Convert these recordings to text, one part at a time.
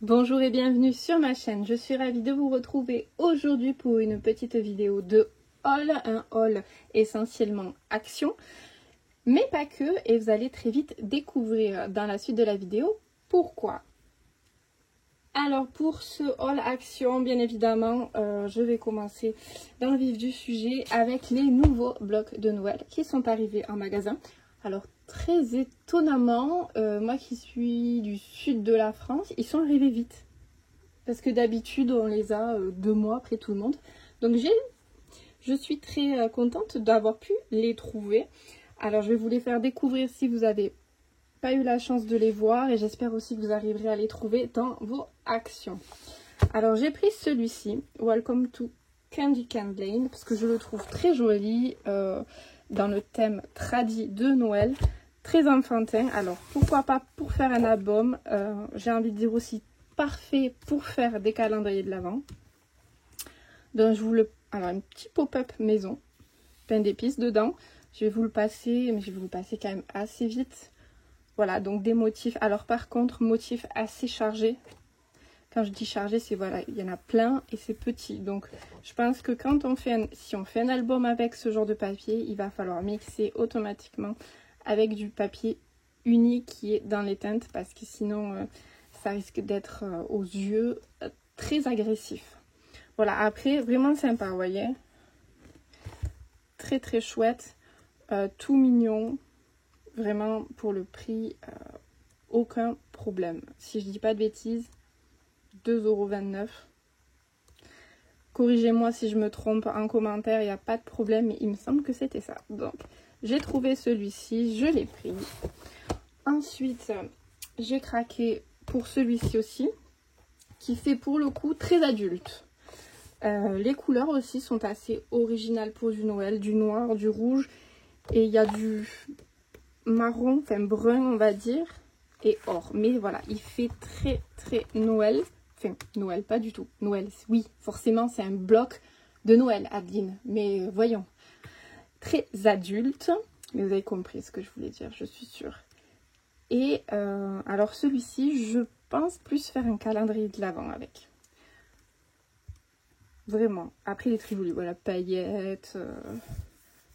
Bonjour et bienvenue sur ma chaîne, je suis ravie de vous retrouver aujourd'hui pour une petite vidéo de haul, un haul essentiellement action, mais pas que, et vous allez très vite découvrir dans la suite de la vidéo pourquoi. Alors pour ce haul action, bien évidemment, je vais commencer dans le vif du sujet avec les nouveaux blocs de Noël qui sont arrivés en magasin. Alors très étonnamment, moi qui suis du sud de la France, ils sont arrivés vite. Parce que d'habitude on les a 2 mois après tout le monde. Donc je suis très contente d'avoir pu les trouver. Alors je vais vous les faire découvrir si vous n'avez pas eu la chance de les voir. Et j'espère aussi que vous arriverez à les trouver dans vos actions. Alors j'ai pris celui-ci, Welcome to Candy-Cane Lane, parce que je le trouve très joli. Dans le thème tradi de Noël, très enfantin. Alors pourquoi pas pour faire un album, j'ai envie de dire aussi parfait pour faire des calendriers de l'Avent. Donc je vous le... Alors un petit pop-up maison, pain d'épices dedans. Je vais vous le passer, mais je vais vous le passer quand même assez vite. Voilà, donc des motifs. Alors par contre, motifs assez chargés. Quand je dis chargé, c'est voilà, il y en a plein et c'est petit. Donc je pense que quand on fait si on fait un album avec ce genre de papier, il va falloir mixer automatiquement avec du papier uni qui est dans les teintes, parce que sinon ça risque d'être aux yeux très agressif. Voilà, après vraiment sympa, vous voyez. Très très chouette, tout mignon. Vraiment pour le prix, aucun problème. Si je dis pas de bêtises, 2,29 €. Corrigez-moi si je me trompe en commentaire, il n'y a pas de problème, mais il me semble que c'était ça. Donc, j'ai trouvé celui-ci, je l'ai pris. Ensuite, j'ai craqué pour celui-ci aussi, qui fait pour le coup très adulte. Les couleurs aussi sont assez originales pour du Noël, du noir, du rouge, et il y a du marron, enfin brun on va dire, et or. Mais voilà, il fait très très Noël. Enfin, Noël, pas du tout. Noël, oui, forcément, c'est un bloc de Noël, Adeline. Mais voyons, très adulte. Mais vous avez compris ce que je voulais dire, je suis sûre. Et alors celui-ci, je pense plus faire un calendrier de l'Avent avec. Vraiment. Après, il est très joli. Voilà, paillettes,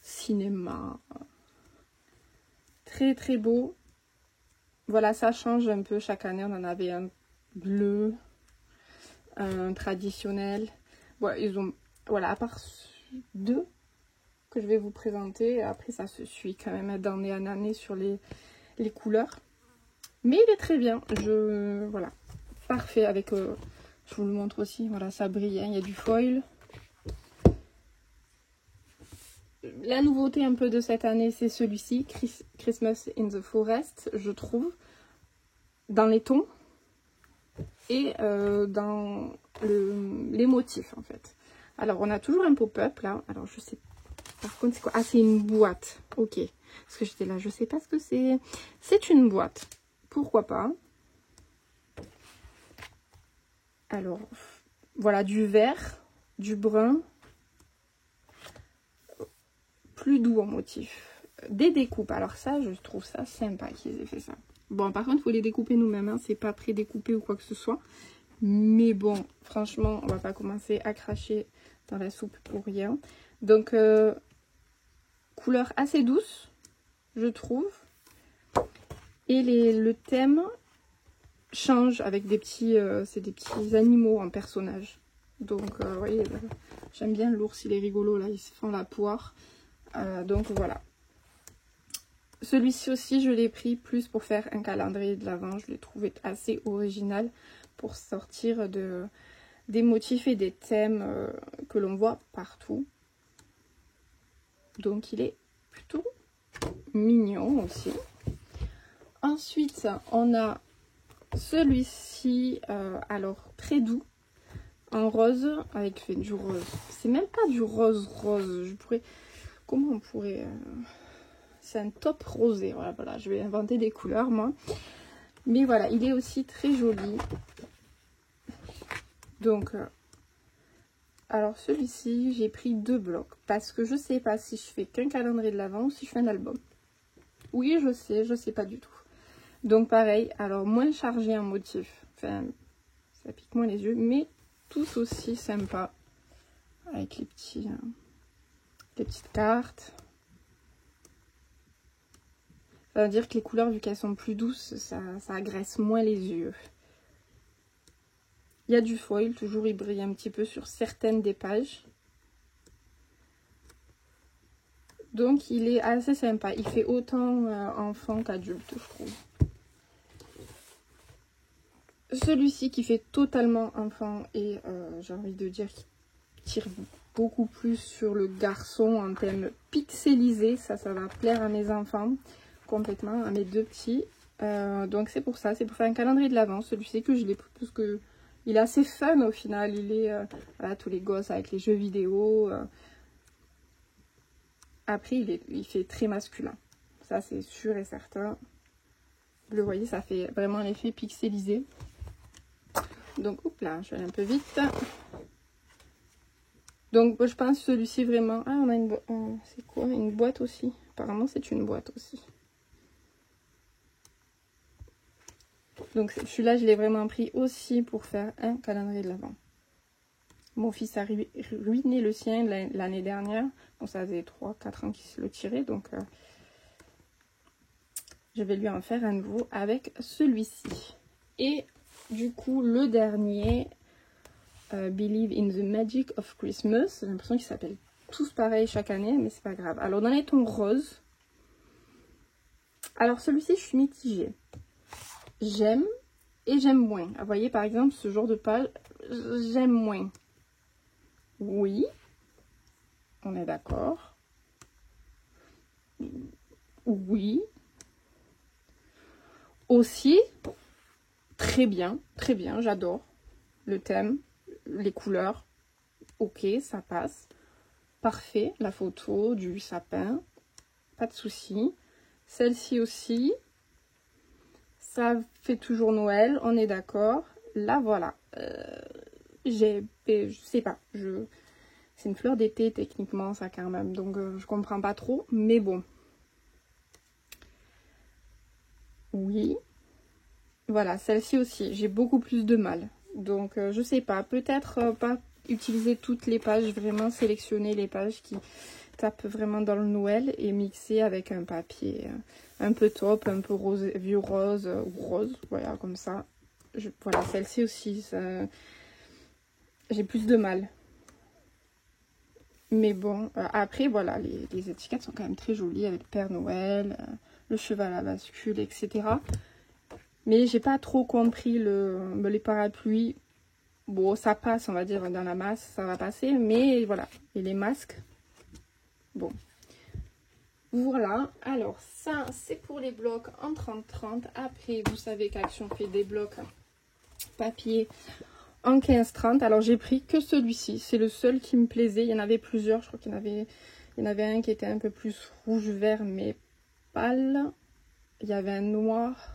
cinéma. Très très beau. Voilà, ça change un peu chaque année. On en avait un bleu, un traditionnel. Voilà, ils ont, voilà, à part 2 que je vais vous présenter, après ça se suit quand même d'année en année sur les couleurs, mais il est très bien. Voilà, parfait. Avec je vous le montre aussi, voilà, ça brille, hein, il y a du foil. La nouveauté un peu de cette année, c'est celui-ci, Christmas in the Forest, je trouve, dans les tons et dans les motifs en fait. Alors on a toujours un pop-up là. Alors je sais par contre c'est quoi? Ah, c'est une boîte. Ok. Parce que j'étais là, je sais pas ce que c'est. C'est une boîte. Pourquoi pas? Alors voilà, du vert, du brun, plus doux en motif. Des découpes. Alors ça, je trouve ça sympa qu'ils aient fait ça. Bon, par contre, il faut les découper nous-mêmes, hein. C'est pas pré-découpé ou quoi que ce soit. Mais bon, franchement, on va pas commencer à cracher dans la soupe pour rien. Donc, couleur assez douce, je trouve. Et le thème change avec des petits... c'est des petits animaux en personnage. Donc, vous voyez, j'aime bien l'ours, il est rigolo, là, ils se font la poire. Donc, voilà. Celui-ci aussi, je l'ai pris plus pour faire un calendrier de l'Avent. Je l'ai trouvé assez original pour sortir des motifs et des thèmes que l'on voit partout. Donc, il est plutôt mignon aussi. Ensuite, on a celui-ci, alors très doux, en rose, avec du rose. C'est même pas du rose rose. Je pourrais... Comment on pourrait... C'est un top rosé. Voilà, je vais inventer des couleurs, moi. Mais voilà, il est aussi très joli. Donc, alors celui-ci, j'ai pris 2 blocs. Parce que je sais pas si je fais qu'un calendrier de l'Avent ou si je fais un album. Oui, je sais pas du tout. Donc pareil, alors moins chargé en motif. Enfin, ça pique moins les yeux, mais tous aussi sympas avec les petites cartes. Ça veut dire que les couleurs, vu qu'elles sont plus douces, ça agresse moins les yeux. Il y a du foil, toujours il brille un petit peu sur certaines des pages. Donc il est assez sympa, il fait autant enfant qu'adulte, je trouve. Celui-ci qui fait totalement enfant et j'ai envie de dire qu'il tire beaucoup plus sur le garçon en thème pixelisé. Ça va plaire à mes enfants complètement, à mes deux petits. Donc c'est pour ça, c'est pour faire un calendrier de l'Avent. Celui-ci que je l'ai pris parce que il est assez fun au final. Il est voilà, tous les gosses avec les jeux vidéo. Après il fait très masculin. Ça c'est sûr et certain. Vous le voyez, ça fait vraiment l'effet pixelisé. Donc, hop là, je vais aller un peu vite. Donc, je pense celui-ci vraiment... Ah, on a une... c'est quoi? Une boîte aussi. Apparemment, c'est une boîte aussi. Donc, celui-là, je l'ai vraiment pris aussi pour faire un calendrier de l'Avent. Mon fils a ruiné le sien l'année dernière. Bon, ça faisait 3-4 ans qu'il se le tirait. Donc, je vais lui en faire un nouveau avec celui-ci. Et... du coup, le dernier, Believe in the Magic of Christmas. J'ai l'impression qu'ils s'appellent tous pareil chaque année, mais c'est pas grave. Alors, dans les tons roses. Alors, celui-ci, je suis mitigée. J'aime et j'aime moins. Vous voyez, par exemple, ce genre de page, j'aime moins. Oui, on est d'accord. Oui. Aussi... très bien, j'adore le thème, les couleurs, ok, ça passe, parfait, la photo du sapin, pas de souci. Celle-ci aussi, ça fait toujours Noël, on est d'accord. Là, voilà, je sais pas, c'est une fleur d'été techniquement, ça quand même, donc je comprends pas trop, mais bon. Oui. Voilà, celle-ci aussi, j'ai beaucoup plus de mal. Donc, je sais pas, peut-être pas utiliser toutes les pages, vraiment sélectionner les pages qui tapent vraiment dans le Noël et mixer avec un papier un peu top, un peu rose, vieux rose ou rose, voilà, comme ça. Voilà, celle-ci aussi, j'ai plus de mal. Mais bon, après, voilà, les étiquettes sont quand même très jolies avec Père Noël, le cheval à bascule, etc. Mais j'ai pas trop compris les parapluies. Bon, ça passe, on va dire, dans la masse, ça va passer. Mais voilà, et les masques. Bon. Voilà. Alors, ça, c'est pour les blocs en 30-30. Après, vous savez qu'Action fait des blocs papier en 15-30. Alors, j'ai pris que celui-ci. C'est le seul qui me plaisait. Il y en avait plusieurs. Je crois qu'il y en avait un qui était un peu plus rouge-vert, mais pâle. Il y avait un noir.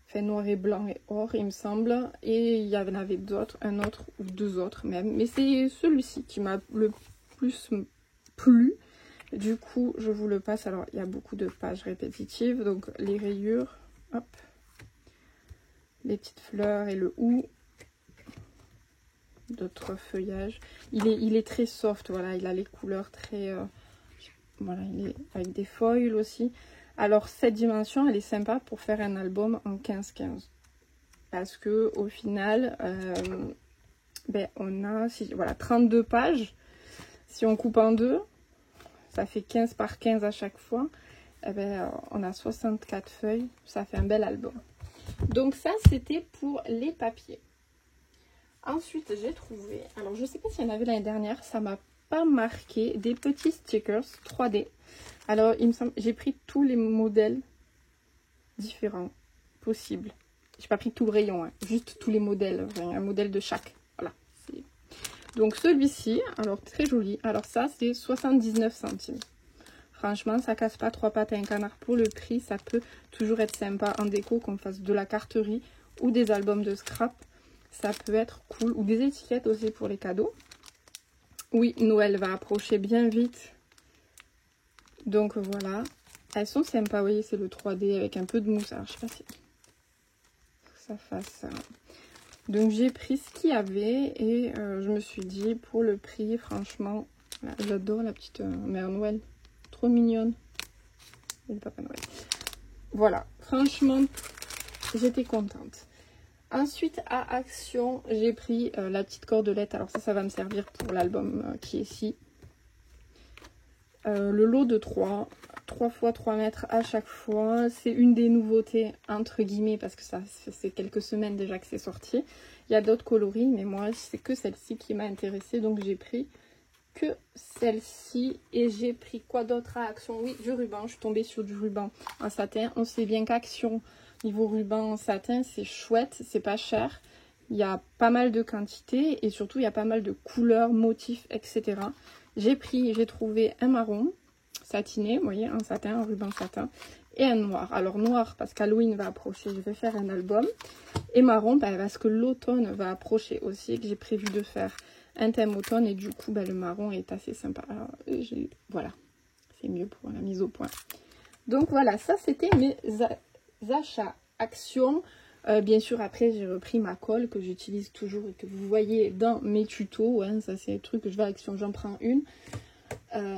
Fait noir et blanc et or, il me semble. Et il y en avait d'autres, un autre ou deux autres même. Mais c'est celui-ci qui m'a le plus plu. Du coup, je vous le passe. Alors, il y a beaucoup de pages répétitives. Donc, les rayures. Hop. Les petites fleurs et le hou. D'autres feuillages. Il est très soft. Voilà, il a les couleurs très... voilà, il est avec des foils aussi. Alors, cette dimension, elle est sympa pour faire un album en 15-15. Parce que au final, on a voilà, 32 pages. Si on coupe en deux, ça fait 15 par 15 à chaque fois. On a 64 feuilles. Ça fait un bel album. Donc ça, c'était pour les papiers. Ensuite, j'ai trouvé... alors, je ne sais pas s'il y en avait l'année dernière. Ça m'a pas marqué. Des petits stickers 3D. Alors, il me semble, j'ai pris tous les modèles différents possibles. J'ai pas pris tout le rayon, hein, juste tous les modèles, un modèle de chaque. Voilà. Donc celui-ci, alors très joli. Alors ça, c'est 79 centimes. Franchement, ça casse pas 3 pattes à un canard pour le prix. Ça peut toujours être sympa en déco, qu'on fasse de la carterie ou des albums de scrap. Ça peut être cool. Ou des étiquettes aussi pour les cadeaux. Oui, Noël va approcher bien vite. Donc voilà, elles sont sympas, vous voyez, c'est le 3D avec un peu de mousse. Alors je sais pas si ça fasse Donc j'ai pris ce qu'il y avait et je me suis dit pour le prix, franchement, j'adore la petite Mère Noël, trop mignonne. Et le Papa Noël. Voilà, franchement, j'étais contente. Ensuite, à Action, j'ai pris la petite cordelette. Alors ça va me servir pour l'album qui est ici. Le lot de 3 fois 3 mètres à chaque fois. C'est une des nouveautés, entre guillemets, parce que ça c'est quelques semaines déjà que c'est sorti. Il y a d'autres coloris, mais moi, c'est que celle-ci qui m'a intéressée. Donc j'ai pris que celle-ci. Et j'ai pris quoi d'autre à Action? Oui, du ruban. Je suis tombée sur du ruban en satin. On sait bien qu'Action... Niveau ruban en satin, c'est chouette, c'est pas cher. Il y a pas mal de quantités et surtout il y a pas mal de couleurs, motifs, etc. J'ai trouvé un marron satiné, vous voyez, un satin, un ruban satin et un noir. Alors noir parce qu'Halloween va approcher, je vais faire un album. Et marron parce que l'automne va approcher aussi et que j'ai prévu de faire un thème automne et du coup le marron est assez sympa. Alors, voilà, c'est mieux pour la mise au point. Donc voilà, ça c'était mes achats Action. Bien sûr après j'ai repris ma colle que j'utilise toujours et que vous voyez dans mes tutos, hein, ça c'est le truc que je vais à Action, j'en prends une.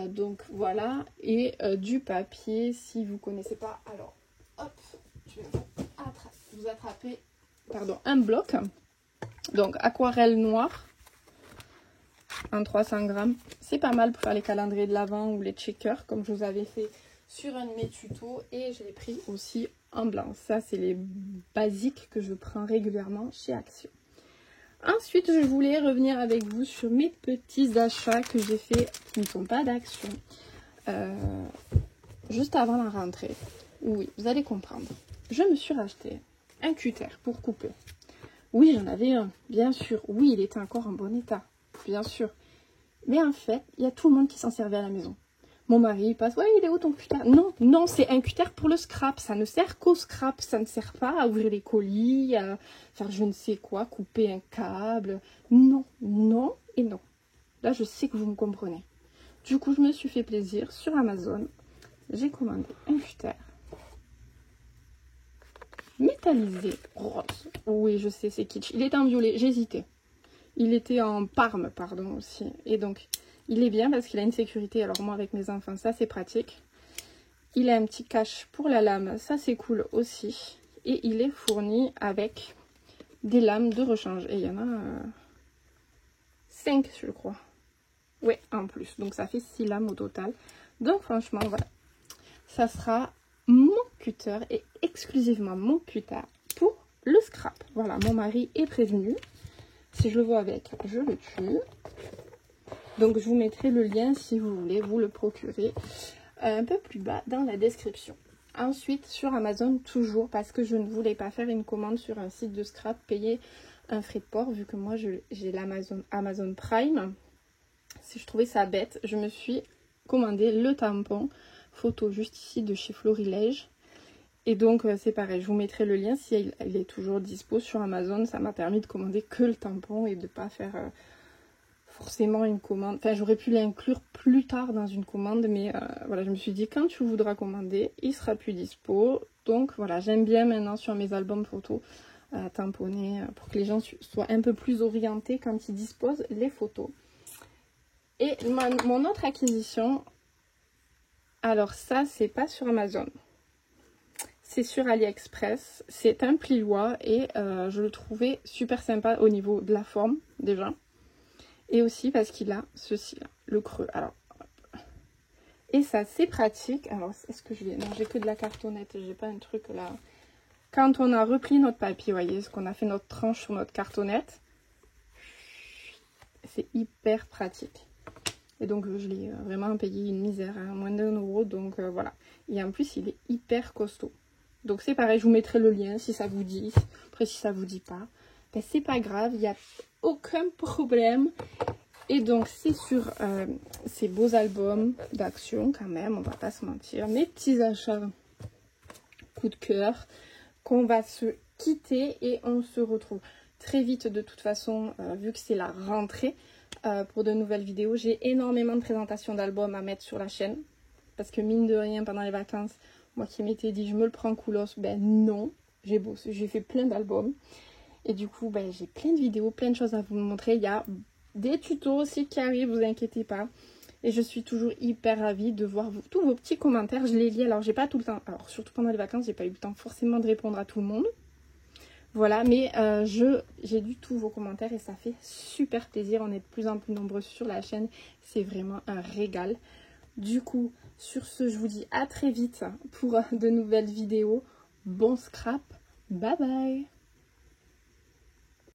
Donc voilà, et du papier, si vous connaissez pas, alors hop, je vais vous attraper pardon, un bloc, donc aquarelle noire en 300 grammes, c'est pas mal pour faire les calendriers de l'Avent ou les checkers comme je vous avais fait sur un de mes tutos, et je l'ai pris aussi en blanc. Ça, c'est les basiques que je prends régulièrement chez Action. Ensuite, je voulais revenir avec vous sur mes petits achats que j'ai fait qui ne sont pas d'Action. Juste avant la rentrée. Oui, vous allez comprendre. Je me suis racheté un cutter pour couper. Oui, j'en avais un, bien sûr. Oui, il était encore en bon état, bien sûr. Mais en fait, il y a tout le monde qui s'en servait à la maison. Mon mari il passe, ouais, il est où ton cutter? Non, non, c'est un cutter pour le scrap. Ça ne sert qu'au scrap. Ça ne sert pas à ouvrir les colis, à faire je ne sais quoi, couper un câble. Non, non et non. Là, je sais que vous me comprenez. Du coup, je me suis fait plaisir sur Amazon. J'ai commandé un cutter métallisé rose. Oui, je sais, c'est kitsch. Il était en violet, j'hésitais. Il était en parme, pardon, aussi. Et donc... il est bien parce qu'il a une sécurité. Alors moi avec mes enfants, ça c'est pratique. Il a un petit cache pour la lame, ça c'est cool aussi. Et il est fourni avec des lames de rechange. Et il y en a 5 je crois. Ouais, en plus. Donc ça fait 6 lames au total. Donc franchement, voilà. Ça sera mon cutter et exclusivement mon cutter pour le scrap. Voilà, mon mari est prévenu. Si je le vois avec, je le tue. Donc je vous mettrai le lien si vous voulez vous le procurer un peu plus bas dans la description. Ensuite sur Amazon toujours parce que je ne voulais pas faire une commande sur un site de scrap, payer un frais de port vu que moi j'ai l'Amazon Amazon Prime. Si je trouvais ça bête, je me suis commandé le tampon photo juste ici de chez Florilège. Et donc c'est pareil, je vous mettrai le lien si il est toujours dispo sur Amazon. Ça m'a permis de commander que le tampon et de ne pas faire... forcément une commande, enfin j'aurais pu l'inclure plus tard dans une commande, mais voilà, je me suis dit quand tu voudras commander, il sera plus dispo. Donc voilà, j'aime bien maintenant sur mes albums photos tamponner pour que les gens soient un peu plus orientés quand ils disposent les photos. Et mon autre acquisition, alors ça c'est pas sur Amazon, c'est sur AliExpress, c'est un pliois et je le trouvais super sympa au niveau de la forme déjà. Et aussi parce qu'il a ceci là, le creux. Alors, et ça c'est pratique. Alors, est-ce que je l'ai? Non, j'ai que de la cartonnette, j'ai pas un truc là. Quand on a repli notre papier, vous voyez, ce qu'on a fait notre tranche sur notre cartonnette, c'est hyper pratique. Et donc, je l'ai vraiment payé une misère, hein, moins d'1 €. Donc, voilà. Et en plus, il est hyper costaud. Donc, c'est pareil, je vous mettrai le lien si ça vous dit. Après, si ça vous dit pas, ben, c'est pas grave, il n'y a aucun problème. Et donc c'est sur ces beaux albums d'Action quand même, on va pas se mentir, mes petits achats coup de cœur, qu'on va se quitter et on se retrouve très vite de toute façon, vu que c'est la rentrée, pour de nouvelles vidéos. J'ai énormément de présentations d'albums à mettre sur la chaîne, parce que mine de rien pendant les vacances, moi qui m'étais dit je me le prends coolos, ben non, j'ai fait plein d'albums. Et du coup, ben, j'ai plein de vidéos, plein de choses à vous montrer. Il y a des tutos aussi qui arrivent, vous inquiétez pas. Et je suis toujours hyper ravie de voir tous vos petits commentaires. Je les lis, alors j'ai pas tout le temps. Alors surtout pendant les vacances, j'ai pas eu le temps forcément de répondre à tout le monde. Voilà, mais j'ai lu tous vos commentaires et ça fait super plaisir. On est de plus en plus nombreux sur la chaîne. C'est vraiment un régal. Du coup, sur ce, je vous dis à très vite pour de nouvelles vidéos. Bon scrap, bye bye!